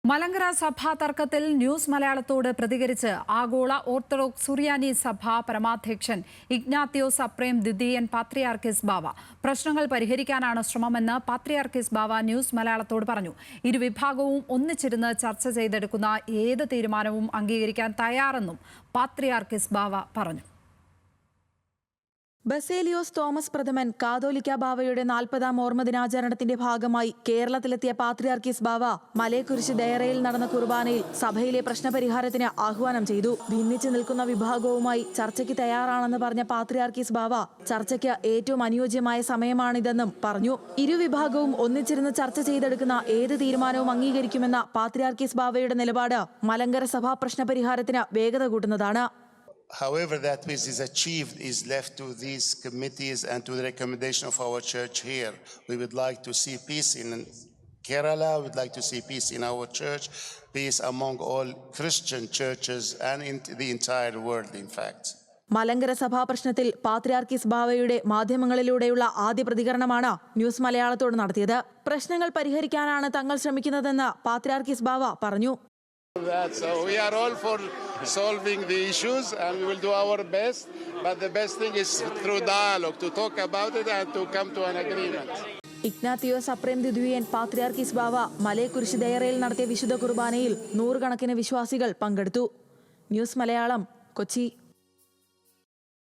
മലങ്കര സഭാ തർക്കത്തിൽ ന്യൂസ് മലയാളത്തോട് പ്രതികരിച്ച് ആഗോള ഓർത്തഡോക്സ് സുറിയാനി സഭ പരമാധ്യക്ഷൻ ഇഗ്നാത്തിയോസ് അപ്രേം ദ്വിതീയൻ പാത്രിയാർക്കീസ് ബാവ പ്രശ്നങ്ങൾ പരിഹരിക്കാനാണ് ശ്രമമെന്ന് പാത്രിയാർക്കീസ് ബാവ ന്യൂസ് മലയാളത്തോട് പറഞ്ഞു. ഇരുവിഭാഗവും ഒന്നിച്ചിരുന്ന് ചർച്ച ചെയ്തെടുക്കുന്ന ഏത് തീരുമാനവും അംഗീകരിക്കാൻ തയ്യാറെന്നും പാത്രിയാർക്കീസ് ബാവ പറഞ്ഞു. ബസേലിയോസ് തോമസ് പ്രഥമൻ കാതോലിക്ക ബാവയുടെ 40ാം ഓർമ്മ ദിനാചരണത്തിന്റെ ഭാഗമായി കേരളത്തിലെത്തിയ പാത്രിയാർക്കീസ് ബാവ മലയക്കുരിശ് ദയറയിൽ നടന്ന കുർബാനയിൽ സഭയിലെ പ്രശ്നപരിഹാരത്തിന് ആഹ്വാനം ചെയ്തു. ഭിന്നിച്ചു നിൽക്കുന്ന വിഭാഗവുമായി ചർച്ചയ്ക്ക് തയ്യാറാണെന്ന് പറഞ്ഞ പാത്രിയാർക്കീസ് ബാവ ചർച്ചയ്ക്ക് ഏറ്റവും അനുയോജ്യമായ സമയമാണിതെന്നും പറഞ്ഞു. ഇരുവിഭാഗവും ഒന്നിച്ചിരുന്ന് ചർച്ച ചെയ്തെടുക്കുന്ന ഏത് തീരുമാനവും അംഗീകരിക്കുമെന്ന പാത്രിയാർക്കീസ് ബാവയുടെ നിലപാട് മലങ്കര സഭാ പ്രശ്നപരിഹാരത്തിന് വേഗത കൂട്ടുന്നതാണ്. However that which is achieved is left to these committees and to the recommendation of our church here. We would like to see peace in Kerala, we would like to see peace in our church, peace among all Christian churches and in the entire world in fact. Malankara സഭാ പ്രശ്നത്തിൽ പാത്രിയാർക്കീസ് ബാവയുടെ മാധ്യമങ്ങളിലൂടെയുള്ള ആദ്യ പ്രതികരണമാണ് news മലയാളത്തോട് നടത്തിയത്. പ്രശ്നങ്ങൾ പരിഹരിക്കാനാണ് തങ്ങൾ ശ്രമിക്കുന്നതെന്ന് പാത്രിയാർക്കീസ് ബാവ പറഞ്ഞു. So we are all for solving the issues and we will do our best, but the best thing is through dialogue to talk about it and to come to an agreement. Ignatius Aphrem ദ്വിതീയൻ പാത്രിയാർക്കീസ് ബാവ മലയക്കുരിശ് ദയറയിൽ നടത്തിയ വിശുദ്ധ കുർബാനയിൽ 100 കണക്കിന് വിശ്വാസികൾ പങ്കെടുത്തു. News Malayalam, Kochi.